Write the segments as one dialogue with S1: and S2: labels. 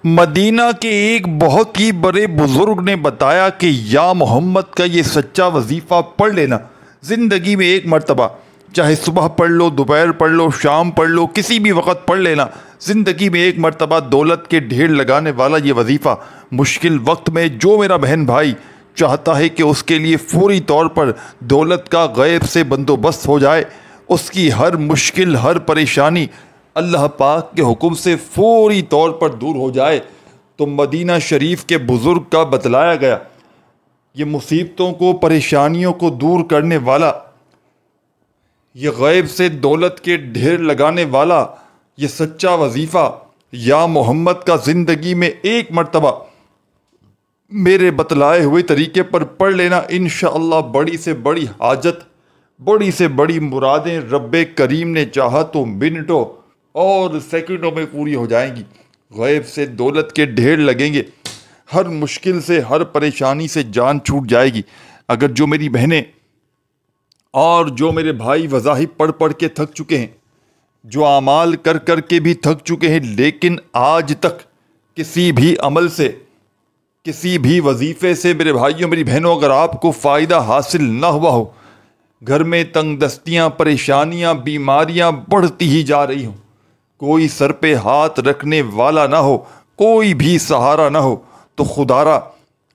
S1: مدینہ کے ایک بہت ہی بڑے بزرگ نے بتایا کہ یا محمد کا یہ سچا وظیفہ پڑھ لینا زندگی میں ایک مرتبہ، چاہے صبح پڑھ لو، دوپہر پڑھ لو، شام پڑھ لو، کسی بھی وقت پڑھ لینا، زندگی میں ایک مرتبہ دولت کے ڈھیر لگانے والا یہ وظیفہ مشکل وقت میں جو میرا بہن بھائی چاہتا ہے کہ اس کے لیے فوری طور پر دولت کا غیب سے بندوبست ہو جائے، اس کی ہر مشکل، ہر پریشانی اللہ پاک کے حکم سے فوری طور پر دور ہو جائے، تو مدینہ شریف کے بزرگ کا بتلایا گیا یہ مصیبتوں کو، پریشانیوں کو دور کرنے والا، یہ غیب سے دولت کے ڈھیر لگانے والا یہ سچا وظیفہ یا محمد کا زندگی میں ایک مرتبہ میرے بتلائے ہوئے طریقے پر پڑھ لینا، انشاءاللہ بڑی سے بڑی حاجت، بڑی سے بڑی مرادیں رب کریم نے چاہا تو منٹوں اور سیکنڈوں میں پوری ہو جائیں گی، غیب سے دولت کے ڈھیر لگیں گے، ہر مشکل سے، ہر پریشانی سے جان چھوٹ جائے گی۔ اگر جو میری بہنیں اور جو میرے بھائی وظائف پڑھ پڑھ کے تھک چکے ہیں، جو اعمال کر کر کے بھی تھک چکے ہیں، لیکن آج تک کسی بھی عمل سے، کسی بھی وظیفے سے میرے بھائیوں، میری بہنوں، اگر آپ کو فائدہ حاصل نہ ہوا ہو، گھر میں تنگ دستیاں، پریشانیاں، بیماریاں بڑھتی ہی جا رہی ہوں، کوئی سر پہ ہاتھ رکھنے والا نہ ہو، کوئی بھی سہارا نہ ہو، تو خدارا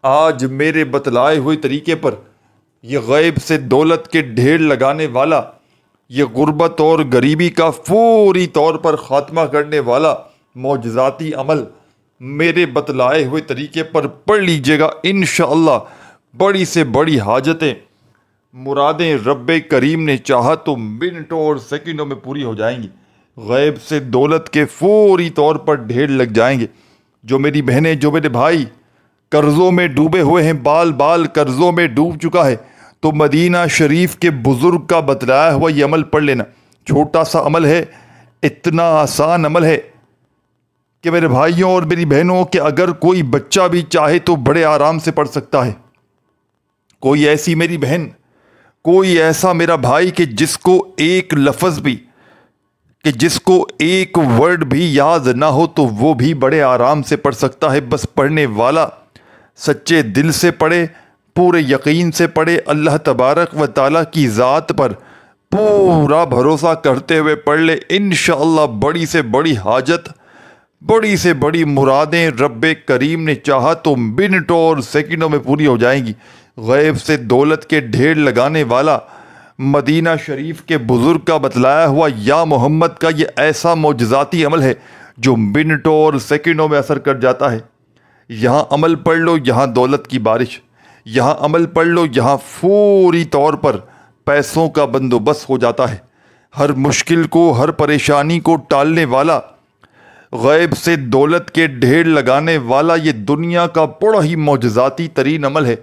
S1: آج میرے بتلائے ہوئے طریقے پر یہ غیب سے دولت کے ڈھیر لگانے والا، یہ غربت اور غریبی کا فوری طور پر خاتمہ کرنے والا معجزاتی عمل میرے بتلائے ہوئے طریقے پر پڑھ لیجئے گا، انشاءاللہ بڑی سے بڑی حاجتیں، مرادیں رب کریم نے چاہا تو منٹوں اور سیکنڈوں میں پوری ہو جائیں گی، غیب سے دولت کے فوری طور پر ڈھیر لگ جائیں گے۔ جو میری بہنیں، جو میرے بھائی قرضوں میں ڈوبے ہوئے ہیں، بال بال قرضوں میں ڈوب چکا ہے، تو مدینہ شریف کے بزرگ کا بتلایا ہوا یہ عمل پڑھ لینا، چھوٹا سا عمل ہے، اتنا آسان عمل ہے کہ میرے بھائیوں اور میری بہنوں کہ اگر کوئی بچہ بھی چاہے تو بڑے آرام سے پڑھ سکتا ہے۔ کوئی ایسی میری بہن، کوئی ایسا میرا بھائی کہ جس کو ایک لفظ بھی، کہ جس کو ایک ورڈ بھی یاد نہ ہو تو وہ بھی بڑے آرام سے پڑھ سکتا ہے، بس پڑھنے والا سچے دل سے پڑھے، پورے یقین سے پڑھے، اللہ تبارک و تعالیٰ کی ذات پر پورا بھروسہ کرتے ہوئے پڑھ لے، انشاءاللہ بڑی سے بڑی حاجت، بڑی سے بڑی مرادیں رب کریم نے چاہا تو منٹوں اور سیکنڈوں میں پوری ہو جائیں گی۔ غیب سے دولت کے ڈھیر لگانے والا مدینہ شریف کے بزرگ کا بتلایا ہوا یا محمد کا یہ ایسا معجزاتی عمل ہے جو منٹوں اور سیکنڈوں میں اثر کر جاتا ہے۔ یہاں عمل پڑھ لو، یہاں دولت کی بارش، یہاں عمل پڑھ لو، یہاں فوری طور پر پیسوں کا بندوبست ہو جاتا ہے۔ ہر مشکل کو، ہر پریشانی کو ٹالنے والا، غیب سے دولت کے ڈھیر لگانے والا یہ دنیا کا بڑا ہی معجزاتی ترین عمل ہے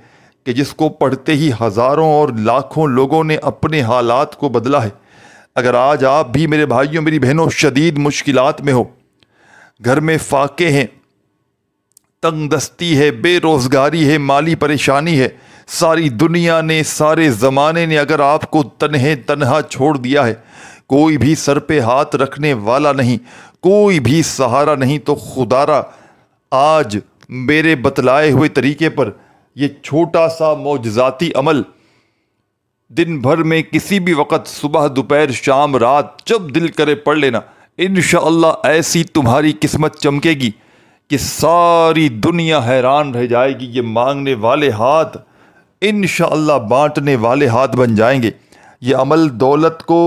S1: کہ جس کو پڑھتے ہی ہزاروں اور لاکھوں لوگوں نے اپنے حالات کو بدلا ہے۔ اگر آج آپ بھی میرے بھائیوں، میری بہنوں شدید مشکلات میں ہو، گھر میں فاقے ہیں، تنگ دستی ہے، بے روزگاری ہے، مالی پریشانی ہے، ساری دنیا نے، سارے زمانے نے اگر آپ کو تنہا چھوڑ دیا ہے، کوئی بھی سر پہ ہاتھ رکھنے والا نہیں، کوئی بھی سہارا نہیں، تو خدارا آج میرے بتلائے ہوئے طریقے پر یہ چھوٹا سا معجزاتی عمل دن بھر میں کسی بھی وقت، صبح، دوپہر، شام، رات، جب دل کرے پڑھ لینا، انشاءاللہ ایسی تمہاری قسمت چمکے گی کہ ساری دنیا حیران رہ جائے گی۔ یہ مانگنے والے ہاتھ انشاءاللہ بانٹنے والے ہاتھ بن جائیں گے۔ یہ عمل دولت کو،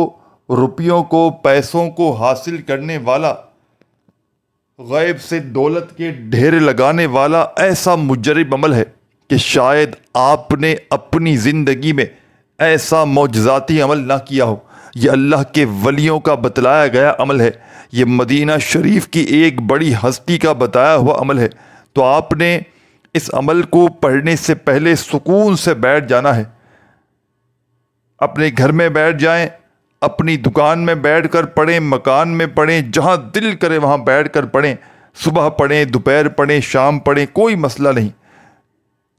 S1: روپیوں کو، پیسوں کو حاصل کرنے والا، غیب سے دولت کے ڈھیر لگانے والا ایسا مجرب عمل ہے کہ شاید آپ نے اپنی زندگی میں ایسا معجزاتی عمل نہ کیا ہو۔ یہ اللہ کے ولیوں کا بتلایا گیا عمل ہے، یہ مدینہ شریف کی ایک بڑی ہستی کا بتایا ہوا عمل ہے، تو آپ نے اس عمل کو پڑھنے سے پہلے سکون سے بیٹھ جانا ہے۔ اپنے گھر میں بیٹھ جائیں، اپنی دکان میں بیٹھ کر پڑھیں، مکان میں پڑھیں، جہاں دل کرے وہاں بیٹھ کر پڑھیں، صبح پڑھیں، دوپہر پڑھیں، شام پڑھیں، کوئی مسئلہ نہیں،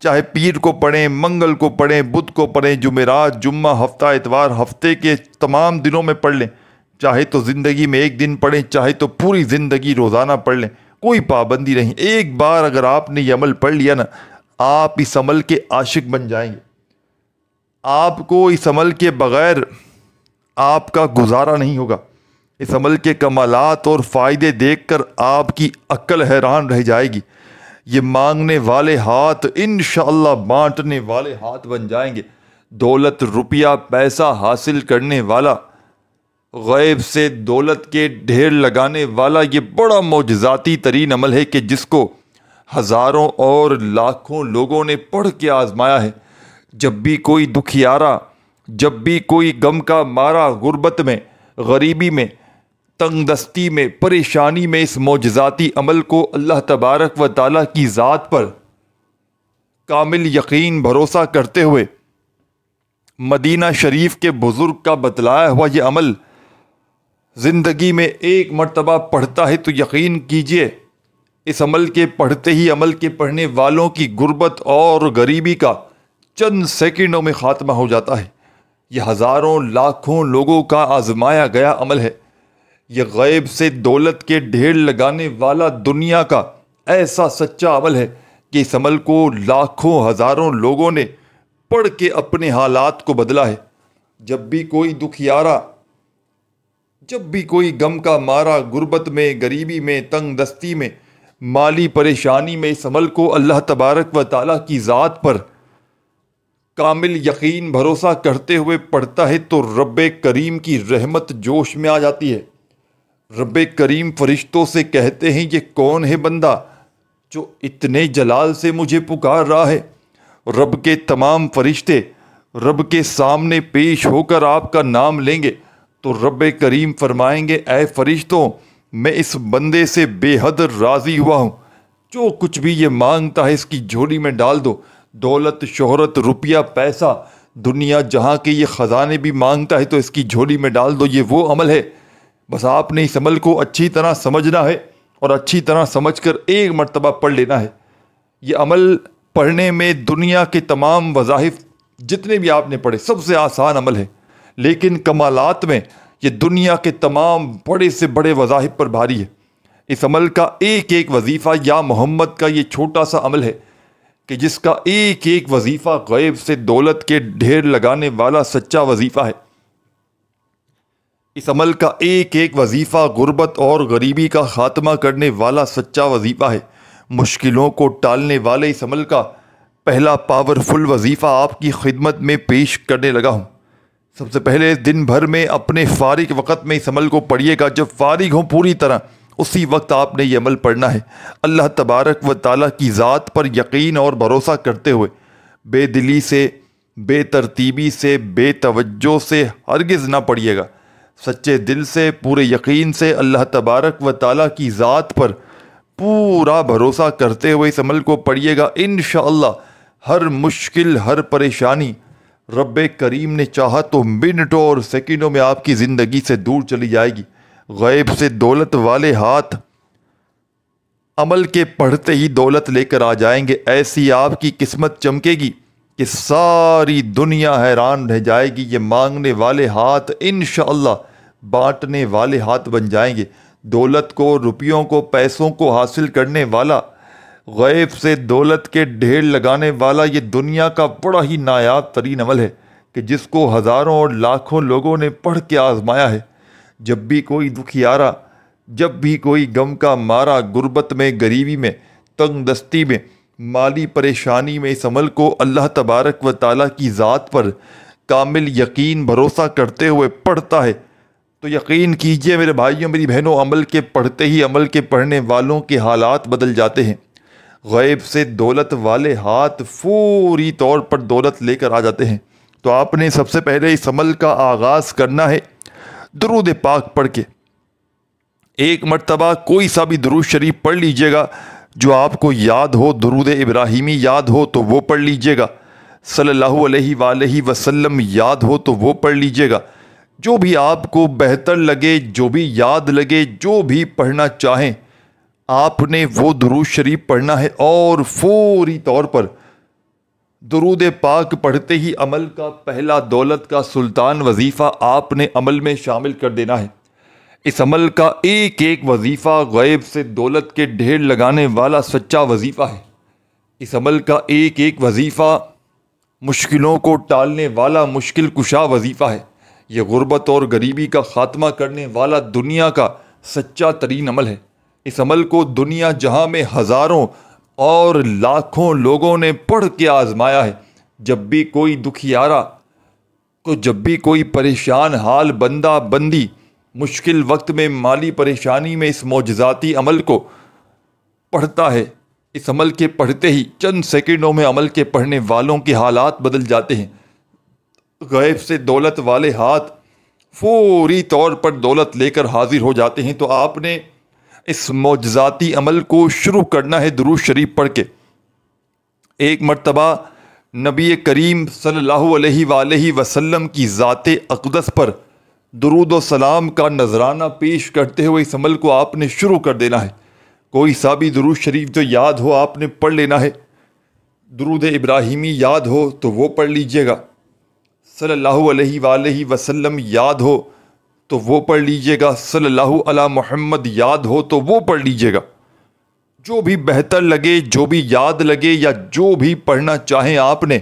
S1: چاہے پیر کو پڑھیں، منگل کو پڑھیں، بدھ کو پڑھیں، جمعرات، جمعہ، ہفتہ اتوار، ہفتے کے تمام دنوں میں پڑھ لیں، چاہے تو زندگی میں ایک دن پڑھیں، چاہے تو پوری زندگی روزانہ پڑھ لیں، کوئی پابندی نہیں. ایک بار اگر آپ نے یہ عمل پڑھ لیا نا، آپ اس عمل کے عاشق بن جائیں گے. آپ کو اس عمل کے بغیر آپ کا گزارا نہیں ہوگا. اس عمل کے کمالات اور فائدے دیکھ کر آپ کی عقل حیران رہ جائے گی. یہ مانگنے والے ہاتھ انشاءاللہ بانٹنے والے ہاتھ بن جائیں گے. دولت، روپیہ، پیسہ حاصل کرنے والا، غیب سے دولت کے ڈھیر لگانے والا یہ بڑا معجزاتی ترین عمل ہے کہ جس کو ہزاروں اور لاکھوں لوگوں نے پڑھ کے آزمایا ہے. جب بھی کوئی دکھیارا، جب بھی کوئی غم کا مارا غربت میں، غریبی میں، تنگ دستی میں، پریشانی میں، اس معجزاتی عمل کو اللہ تبارک و تعالیٰ کی ذات پر کامل یقین بھروسہ کرتے ہوئے مدینہ شریف کے بزرگ کا بتلایا ہوا یہ عمل زندگی میں ایک مرتبہ پڑھتا ہے تو یقین کیجئے اس عمل کے پڑھتے ہی عمل کے پڑھنے والوں کی غربت اور غریبی کا چند سیکنڈوں میں خاتمہ ہو جاتا ہے. یہ ہزاروں لاکھوں لوگوں کا آزمایا گیا عمل ہے. یہ غیب سے دولت کے ڈھیر لگانے والا دنیا کا ایسا سچا عمل ہے کہ اس عمل کو لاکھوں ہزاروں لوگوں نے پڑھ کے اپنے حالات کو بدلا ہے. جب بھی کوئی دکھیارا، جب بھی کوئی غم کا مارا غربت میں، غریبی میں، تنگ دستی میں، مالی پریشانی میں، اس عمل کو اللہ تبارک و تعالیٰ کی ذات پر کامل یقین بھروسہ کرتے ہوئے پڑھتا ہے تو رب کریم کی رحمت جوش میں آ جاتی ہے. رب کریم فرشتوں سے کہتے ہیں یہ کون ہے بندہ جو اتنے جلال سے مجھے پکار رہا ہے. رب کے تمام فرشتے رب کے سامنے پیش ہو کر آپ کا نام لیں گے تو رب کریم فرمائیں گے اے فرشتوں، میں اس بندے سے بے حد راضی ہوا ہوں. جو کچھ بھی یہ مانگتا ہے اس کی جھولی میں ڈال دو. دولت، شہرت، روپیہ، پیسہ، دنیا جہاں کے یہ خزانے بھی مانگتا ہے تو اس کی جھولی میں ڈال دو. یہ وہ عمل ہے، بس آپ نے اس عمل کو اچھی طرح سمجھنا ہے اور اچھی طرح سمجھ کر ایک مرتبہ پڑھ لینا ہے. یہ عمل پڑھنے میں دنیا کے تمام وظائف جتنے بھی آپ نے پڑھے سب سے آسان عمل ہے، لیکن کمالات میں یہ دنیا کے تمام بڑے سے بڑے وظائف پر بھاری ہے. اس عمل کا ایک ایک وظیفہ یا محمد کا یہ چھوٹا سا عمل ہے کہ جس کا ایک ایک وظیفہ غیب سے دولت کے ڈھیر لگانے والا سچا وظیفہ ہے. اس عمل کا ایک ایک وظیفہ غربت اور غریبی کا خاتمہ کرنے والا سچا وظیفہ ہے. مشکلوں کو ٹالنے والے اس عمل کا پہلا پاورفل وظیفہ آپ کی خدمت میں پیش کرنے لگا ہوں. سب سے پہلے دن بھر میں اپنے فارغ وقت میں اس عمل کو پڑھیے گا. جب فارغ ہوں پوری طرح اسی وقت آپ نے یہ عمل پڑھنا ہے. اللہ تبارک و تعالیٰ کی ذات پر یقین اور بھروسہ کرتے ہوئے بے دلی سے، بے ترتیبی سے، بے توجہ سے ہرگز نہ پڑھیے گا. سچے دل سے، پورے یقین سے اللہ تبارک و تعالیٰ کی ذات پر پورا بھروسہ کرتے ہوئے اس عمل کو پڑھیے گا. انشاءاللہ ہر مشکل، ہر پریشانی رب کریم نے چاہا تو منٹوں اور سیکنڈوں میں آپ کی زندگی سے دور چلی جائے گی. غیب سے دولت والے ہاتھ عمل کے پڑھتے ہی دولت لے کر آ جائیں گے. ایسی آپ کی قسمت چمکے گی کہ ساری دنیا حیران رہ جائے گی. یہ مانگنے والے ہاتھ انشاءاللہ بانٹنے والے ہاتھ بن جائیں گے. دولت کو، روپیوں کو، پیسوں کو حاصل کرنے والا، غیب سے دولت کے ڈھیر لگانے والا یہ دنیا کا بڑا ہی نایاب ترین عمل ہے کہ جس کو ہزاروں اور لاکھوں لوگوں نے پڑھ کے آزمایا ہے. جب بھی کوئی دکھیارا، جب بھی کوئی غم کا مارا غربت میں، غریبی میں، تنگ دستی میں، مالی پریشانی میں اس عمل کو اللہ تبارک و تعالیٰ کی ذات پر کامل یقین بھروسہ کرتے ہوئے پڑھتا ہے تو یقین کیجئے میرے بھائیوں، میری بہنوں، عمل کے پڑھتے ہی عمل کے پڑھنے والوں کے حالات بدل جاتے ہیں. غیب سے دولت والے ہاتھ فوری طور پر دولت لے کر آ جاتے ہیں. تو آپ نے سب سے پہلے اس عمل کا آغاز کرنا ہے درود پاک پڑھ کے. ایک مرتبہ کوئی سا بھی درود شریف پڑھ لیجئے گا جو آپ کو یاد ہو. درود ابراہیمی یاد ہو تو وہ پڑھ لیجئے گا. صلی اللہ علیہ وآلہ وسلم یاد ہو تو وہ پڑھ لیجئے گا. جو بھی آپ کو بہتر لگے، جو بھی یاد لگے، جو بھی پڑھنا چاہیں آپ نے وہ درود شریف پڑھنا ہے. اور فوری طور پر درود پاک پڑھتے ہی عمل کا پہلا دولت کا سلطان وظیفہ آپ نے عمل میں شامل کر دینا ہے. اس عمل کا ایک ایک وظیفہ غیب سے دولت کے ڈھیر لگانے والا سچا وظیفہ ہے۔ اس عمل کا ایک ایک وظیفہ مشکلوں کو ٹالنے والا مشکل کشا وظیفہ ہے۔ یہ غربت اور غریبی کا خاتمہ کرنے والا دنیا کا سچا ترین عمل ہے۔ اس عمل کو دنیا جہاں میں ہزاروں اور لاکھوں لوگوں نے پڑھ کے آزمایا ہے۔ جب بھی کوئی دکھیارا جب بھی کوئی پریشان حال بندہ بندی مشکل وقت میں مالی پریشانی میں اس معجزاتی عمل کو پڑھتا ہے، اس عمل کے پڑھتے ہی چند سیکنڈوں میں عمل کے پڑھنے والوں کے حالات بدل جاتے ہیں۔ غیب سے دولت والے ہاتھ فوری طور پر دولت لے کر حاضر ہو جاتے ہیں۔ تو آپ نے اس معجزاتی عمل کو شروع کرنا ہے درود شریف پڑھ کے۔ ایک مرتبہ نبی کریم صلی اللہ علیہ وآلہ وسلم کی ذات اقدس پر درود و سلام کا نذرانہ پیش کرتے ہوئے اس عمل کو آپ نے شروع کر دینا ہے۔ کوئی سا بھی درود شریف جو یاد ہو آپ نے پڑھ لینا ہے۔ درود ابراہیمی یاد ہو تو وہ پڑھ لیجئے گا، صلی اللہ علیہ وآلہ وسلم یاد ہو تو وہ پڑھ لیجئے گا، صلی اللہ علی محمد یاد ہو تو وہ پڑھ لیجئے گا۔ جو بھی بہتر لگے، جو بھی یاد لگے یا جو بھی پڑھنا چاہیں آپ نے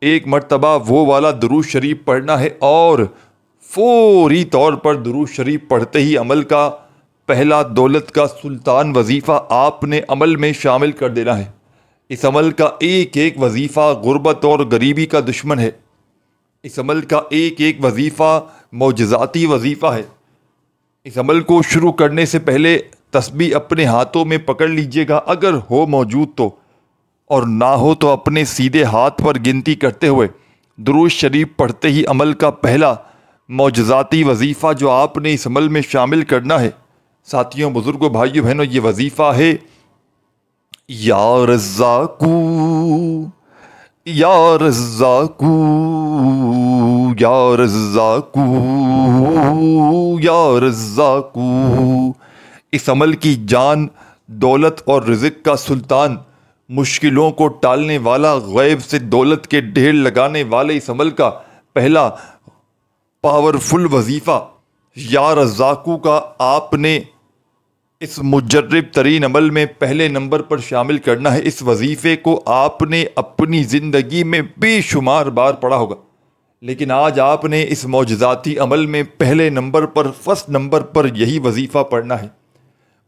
S1: ایک مرتبہ وہ والا درود شریف پڑھنا ہے، اور فوری طور پر درود شریف پڑھتے ہی عمل کا پہلا دولت کا سلطان وظیفہ آپ نے عمل میں شامل کر دینا ہے۔ اس عمل کا ایک ایک وظیفہ غربت اور غریبی کا دشمن ہے۔ اس عمل کا ایک ایک وظیفہ معجزاتی وظیفہ ہے۔ اس عمل کو شروع کرنے سے پہلے تسبیح اپنے ہاتھوں میں پکڑ لیجئے گا، اگر ہو موجود تو، اور نہ ہو تو اپنے سیدھے ہاتھ پر گنتی کرتے ہوئے درود شریف پڑھتے ہی عمل کا پہلا معجزاتی وظیفہ جو آپ نے اس عمل میں شامل کرنا ہے۔ ساتھیوں، بزرگوں، بھائیوں، بہنوں، یہ وظیفہ ہے یا رزاقو یا رزاقو یا رزاقو یا رزاقو۔ اس عمل کی جان، دولت اور رزق کا سلطان، مشکلوں کو ٹالنے والا، غیب سے دولت کے ڈھیر لگانے والے اس عمل کا پہلا پاورفل وظیفہ یا رزاقو کا آپ نے اس مجرب ترین عمل میں پہلے نمبر پر شامل کرنا ہے۔ اس وظیفے کو آپ نے اپنی زندگی میں بے شمار بار پڑھا ہوگا، لیکن آج آپ نے اس معجزاتی عمل میں پہلے نمبر پر، فرسٹ نمبر پر یہی وظیفہ پڑھنا ہے۔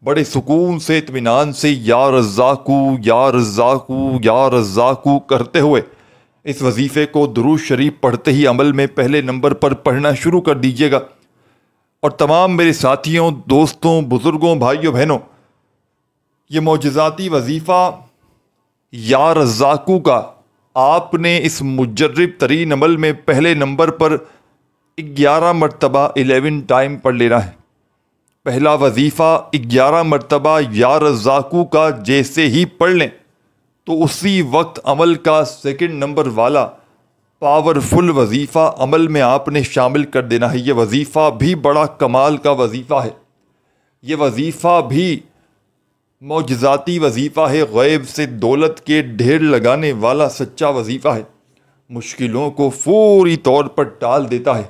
S1: بڑے سکون سے، اطمینان سے یا رزاقو یا رزاقو یا رزاقو کرتے ہوئے اس وظیفے کو درود شریف پڑھتے ہی عمل میں پہلے نمبر پر پڑھنا شروع کر دیجیے گا۔ اور تمام میرے ساتھیوں، دوستوں، بزرگوں، بھائیوں، بہنوں، یہ معجزاتی وظیفہ یا رزاقو کا آپ نے اس مجرب ترین عمل میں پہلے نمبر پر 11 مرتبہ 11 ٹائم پڑھ لینا ہے۔ پہلا وظیفہ 11 مرتبہ یا رزاقو کا جیسے ہی پڑھ لیں تو اسی وقت عمل کا سیکنڈ نمبر والا پاورفل وظیفہ عمل میں آپ نے شامل کر دینا ہے۔ یہ وظیفہ بھی بڑا کمال کا وظیفہ ہے۔ یہ وظیفہ بھی معجزاتی وظیفہ ہے، غیب سے دولت کے ڈھیر لگانے والا سچا وظیفہ ہے، مشکلوں کو فوری طور پر ٹال دیتا ہے،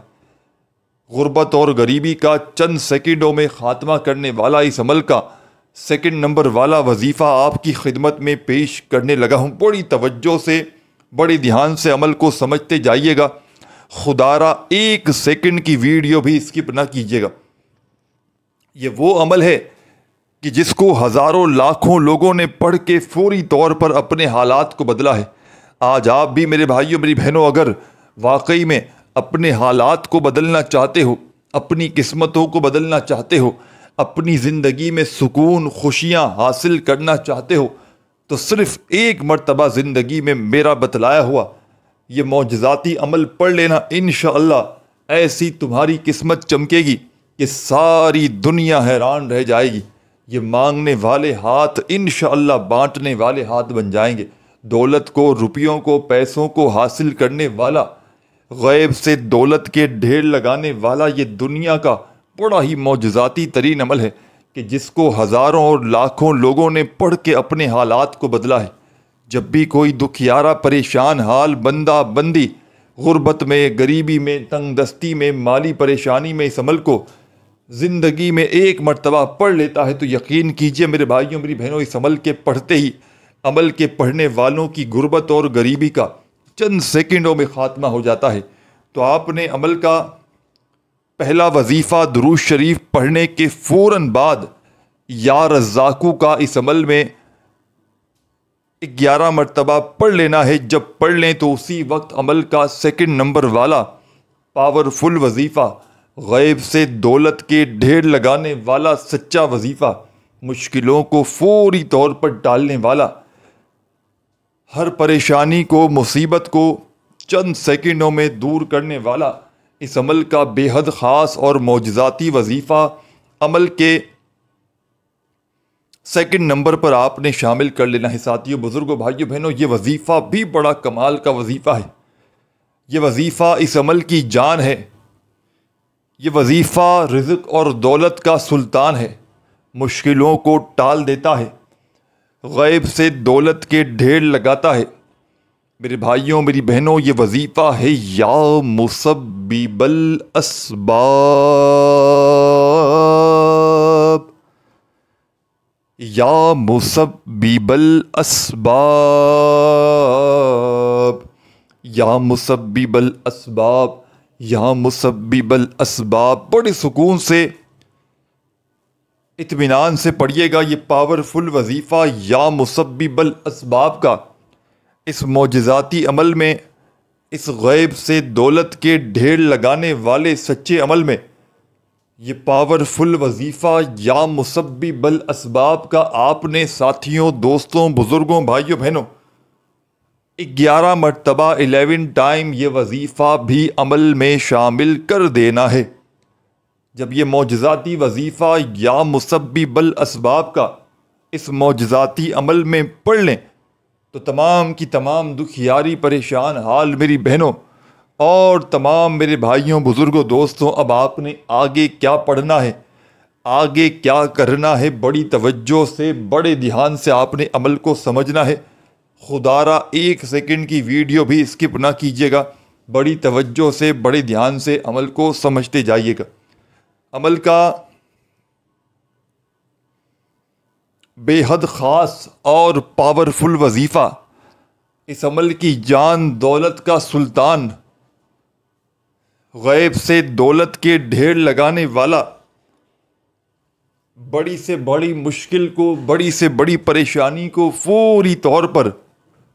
S1: غربت اور غریبی کا چند سیکنڈوں میں خاتمہ کرنے والا اس عمل کا سیکنڈ نمبر والا وظیفہ آپ کی خدمت میں پیش کرنے لگا ہوں۔ بڑی توجہ سے، بڑی دھیان سے عمل کو سمجھتے جائیے گا، خدارا ایک سیکنڈ کی ویڈیو بھی اسکپ نہ کیجیے گا۔ یہ وہ عمل ہے کہ جس کو ہزاروں لاکھوں لوگوں نے پڑھ کے فوری طور پر اپنے حالات کو بدلا ہے۔ آج آپ بھی میرے بھائیوں، میری بہنوں، اگر واقعی میں اپنے حالات کو بدلنا چاہتے ہو، اپنی قسمتوں کو بدلنا چاہتے ہو، اپنی زندگی میں سکون، خوشیاں حاصل کرنا چاہتے ہو، تو صرف ایک مرتبہ زندگی میں میرا بتلایا ہوا یہ معجزاتی عمل پڑھ لینا، انشاءاللہ ایسی تمہاری قسمت چمکے گی کہ ساری دنیا حیران رہ جائے گی۔ یہ مانگنے والے ہاتھ انشاءاللہ بانٹنے والے ہاتھ بن جائیں گے۔ دولت کو، روپیوں کو، پیسوں کو حاصل کرنے والا، غیب سے دولت کے ڈھیر لگانے والا یہ دنیا کا بڑا ہی معجزاتی ترین عمل ہے کہ جس کو ہزاروں اور لاکھوں لوگوں نے پڑھ کے اپنے حالات کو بدلا ہے۔ جب بھی کوئی دکھیارا، پریشان حال بندہ بندی غربت میں، غریبی میں، تنگ دستی میں، مالی پریشانی میں اس عمل کو زندگی میں ایک مرتبہ پڑھ لیتا ہے تو یقین کیجئے میرے بھائیوں میری بہنوں، اس عمل کے پڑھتے ہی عمل کے پڑھنے والوں کی غربت اور غریبی کا چند سیکنڈوں میں خاتمہ ہو جاتا ہے۔ تو آپ نے عمل کا پہلا وظیفہ درود شریف پڑھنے کے فوراً بعد یا رزاقو کا اس عمل میں 11 مرتبہ پڑھ لینا ہے۔ جب پڑھ لیں تو اسی وقت عمل کا سیکنڈ نمبر والا پاورفل وظیفہ، غیب سے دولت کے ڈھیر لگانے والا سچا وظیفہ، مشکلوں کو فوری طور پر ٹالنے والا، ہر پریشانی کو مصیبت کو چند سیکنڈوں میں دور کرنے والا، اس عمل کا بے حد خاص اور معجزاتی وظیفہ عمل کے سیکنڈ نمبر پر آپ نے شامل کر لینا ہے۔ ساتھیوں، بزرگوں، بھائیوں، بہنوں، یہ وظیفہ بھی بڑا کمال کا وظیفہ ہے۔ یہ وظیفہ اس عمل کی جان ہے۔ یہ وظیفہ رزق اور دولت کا سلطان ہے، مشکلوں کو ٹال دیتا ہے، غیب سے دولت کے ڈھیر لگاتا ہے۔ میرے بھائیوں میری بہنوں، یہ وظیفہ ہے یا مسبب الاسباب، یا مسبب الاسباب، یا مسبب الاسباب، یا مسبب الاسباب۔ بڑے سکون سے اطمینان سے پڑھیے گا یہ پاورفل وظیفہ یا مسبب الاسباب کا۔ اس معجزاتی عمل میں، اس غیب سے دولت کے ڈھیر لگانے والے سچے عمل میں، یہ پاورفل وظیفہ یا مسبب الاسباب کا آپ نے ساتھیوں، دوستوں، بزرگوں، بھائیوں، بہنوں 11 مرتبہ 11 ٹائم یہ وظیفہ بھی عمل میں شامل کر دینا ہے۔ جب یہ معجزاتی وظیفہ یا مسبب الاسباب کا اس معجزاتی عمل میں پڑھ لیں تو تمام کی تمام دکھیاری پریشان حال میری بہنوں اور تمام میرے بھائیوں، بزرگوں، دوستوں، اب آپ نے آگے کیا پڑھنا ہے، آگے کیا کرنا ہے، بڑی توجہ سے، بڑے دھیان سے آپ نے عمل کو سمجھنا ہے۔ خدارا 1 سیکنڈ کی ویڈیو بھی اسکپ نہ کیجیے گا، بڑی توجہ سے، بڑے دھیان سے عمل کو سمجھتے جائیے گا۔ عمل کا بے حد خاص اور پاورفل وظیفہ، اس عمل کی جان، دولت کا سلطان، غیب سے دولت کے ڈھیر لگانے والا، بڑی سے بڑی مشکل کو، بڑی سے بڑی پریشانی کو فوری طور پر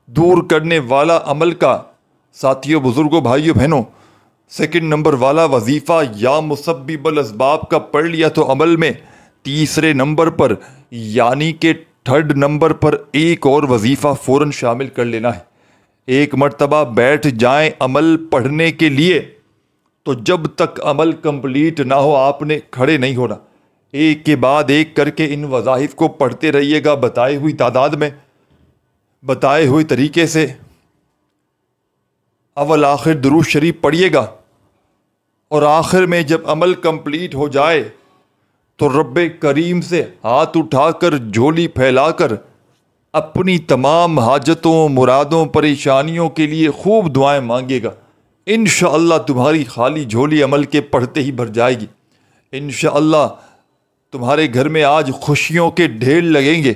S1: دور کرنے والا عمل کا ساتھیوں، بزرگوں، بھائیوں، بہنوں سیکنڈ نمبر والا وظیفہ یا مسبب الاسباب کا پڑھ لیا تو عمل میں تیسرے نمبر پر یعنی کہ 3rd نمبر پر ایک اور وظیفہ فوراً شامل کر لینا ہے۔ ایک مرتبہ بیٹھ جائیں عمل پڑھنے کے لیے تو جب تک عمل کمپلیٹ نہ ہو آپ نے کھڑے نہیں ہونا، ایک کے بعد ایک کر کے ان وظائف کو پڑھتے رہیے گا، بتائے ہوئی تعداد میں، بتائے ہوئے طریقے سے، اول آخر درود شریف پڑھیے گا، اور آخر میں جب عمل کمپلیٹ ہو جائے تو رب کریم سے ہاتھ اٹھا کر، جھولی پھیلا کر اپنی تمام حاجتوں، مرادوں، پریشانیوں کے لیے خوب دعائیں مانگے گا۔ انشاءاللہ تمہاری خالی جھولی عمل کے پڑھتے ہی بھر جائے گی۔ انشاءاللہ تمہارے گھر میں آج خوشیوں کے ڈھیر لگیں گے۔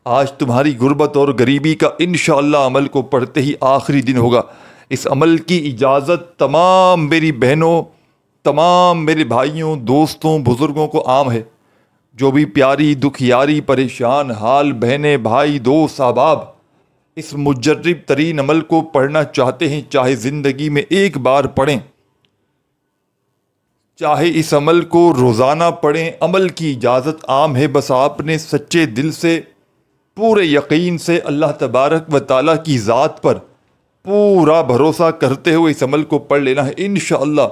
S1: آج تمہاری غربت اور غریبی کا انشاءاللہ عمل کو پڑھتے ہی آخری دن ہوگا۔ اس عمل کی اجازت تمام میری بہنوں، تمام میرے بھائیوں، دوستوں، بزرگوں کو عام ہے۔ جو بھی پیاری، دکھیاری، پریشان حال بہنیں، بھائی، دوست، احباب اس مجرب ترین عمل کو پڑھنا چاہتے ہیں، چاہے زندگی میں ایک بار پڑھیں، چاہے اس عمل کو روزانہ پڑھیں، عمل کی اجازت عام ہے۔ بس آپ نے سچے دل سے، پورے یقین سے اللہ تبارک و تعالیٰ کی ذات پر پورا بھروسہ کرتے ہوئے اس عمل کو پڑھ لینا ہے۔ انشاءاللہ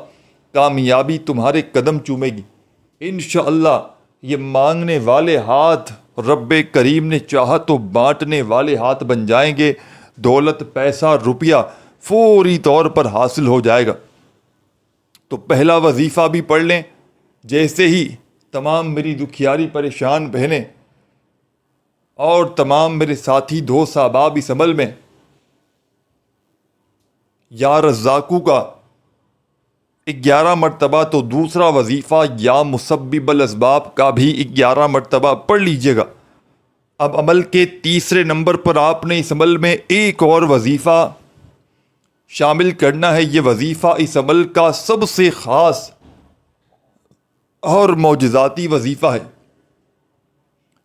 S1: کامیابی تمہارے قدم چومے گی۔ انشاءاللہ یہ مانگنے والے ہاتھ رب کریم نے چاہا تو بانٹنے والے ہاتھ بن جائیں گے۔ دولت، پیسہ، روپیہ فوری طور پر حاصل ہو جائے گا۔ تو پہلا وظیفہ بھی پڑھ لیں، جیسے ہی تمام میری دکھیاری پریشان بہنیں اور تمام میرے ساتھی دوست احباب اس عمل میں یا رزاقو کا 11 مرتبہ تو دوسرا وظیفہ یا مسبب الاسباب کا بھی 11 مرتبہ پڑھ لیجئے گا۔ اب عمل کے تیسرے نمبر پر آپ نے اس عمل میں ایک اور وظیفہ شامل کرنا ہے۔ یہ وظیفہ اس عمل کا سب سے خاص اور معجزاتی وظیفہ ہے۔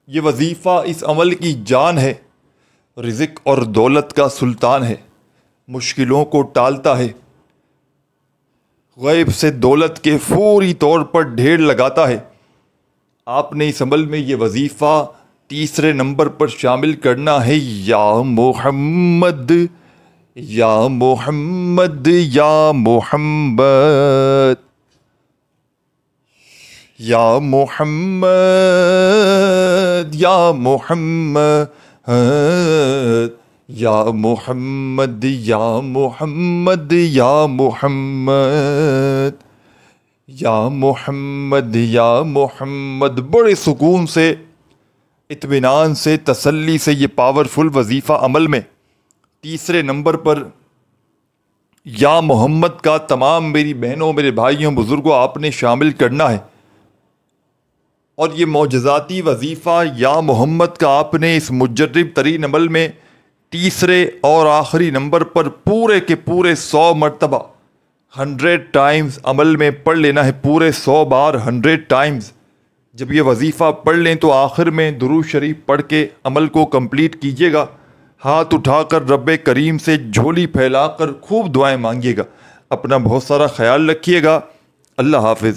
S1: یہ وظیفہ اس عمل کی جان ہے، رزق اور دولت کا سلطان ہے، مشکلوں کو ٹالتا ہے، غیب سے دولت کے فوری طور پر ڈھیر لگاتا ہے۔ آپ نے اس عمل میں یہ وظیفہ تیسرے نمبر پر شامل کرنا ہے۔ یا محمد یا محمد یا محمد یا محمد یا محمد یا محمد یا محمد یا محمد یا محمد یا محمد۔ بڑے سکون سے، اطمینان سے، تسلی سے یہ پاورفل وظیفہ عمل میں تیسرے نمبر پر یا محمد کا تمام میری بہنوں، میرے بھائیوں، بزرگوں آپ نے شامل کرنا ہے۔ اور یہ معجزاتی وظیفہ یا محمد کا آپ نے اس مجرب ترین عمل میں تیسرے اور آخری نمبر پر پورے کے پورے 100 مرتبہ 100 ٹائمز عمل میں پڑھ لینا ہے، پورے 100 بار 100 ٹائمز۔ جب یہ وظیفہ پڑھ لیں تو آخر میں درود شریف پڑھ کے عمل کو کمپلیٹ کیجیے گا۔ ہاتھ اٹھا کر رب کریم سے جھولی پھیلا کر خوب دعائیں مانگیے گا۔ اپنا بہت سارا خیال رکھیے گا۔ اللہ حافظ۔